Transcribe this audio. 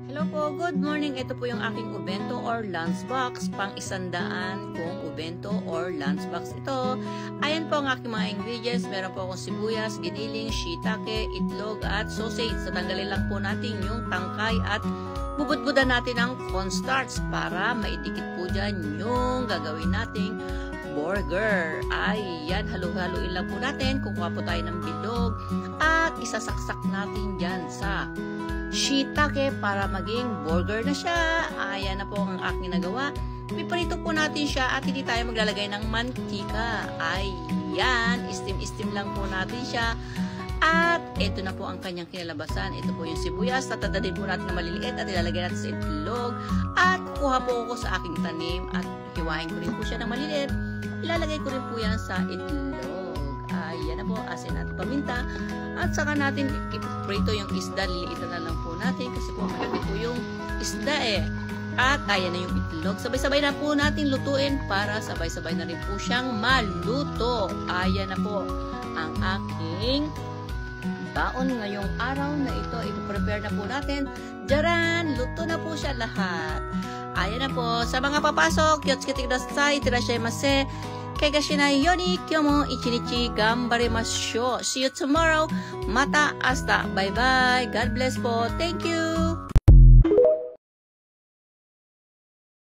Hello po, good morning. Ito po yung aking ubento or lunchbox. Pang 100 kung ubento or lunchbox ito. Ayan po ang aking mga ingredients. Meron po akong sibuyas, giniling, shiitake, itlog at sausage. Tatanggalin lang po natin yung tangkay at bubudbudan natin ang cornstarch para maidikit po dyan yung gagawin nating burger. Ayan, halo-haloin lang po natin. Kukuha po tayo ng bilog at isasaksak natin dyan sa shiitake para maging burger na siya. Ayan na po ang aking nagawa. Piprito po natin siya at hindi tayo maglalagay ng mantika. Ayan, istim-istim lang po natin siya. At ito na po ang kanyang kinalabasan. Ito po yung sibuyas. Tatadalin po natin na maliliit at ilalagay natin sa itlog. At kukuha po ako sa aking tanim at hiwain ko rin po siya ng maliliit. Ilalagay ko rin po yan sa itlog. Ayan na po, asin at paminta. At saka natin iprito yung isda. Liliitan na lang po natin kasi po malaki po yung isda eh. At ayan na yung itlog. Sabay-sabay na po natin lutuin para sabay-sabay na rin po siyang maluto. Ayan na po ang aking baon ngayong araw na ito. Ipo-prepare na po natin. Jaran! Luto na po siya lahat. Ayan na po. Sa mga papasok, yotsuke kudasai, iterashaimase. Kegashinai yoni, kyo mo ichinichi gambaremashou. See you tomorrow. Mata hasta. Bye bye. God bless po. Thank you.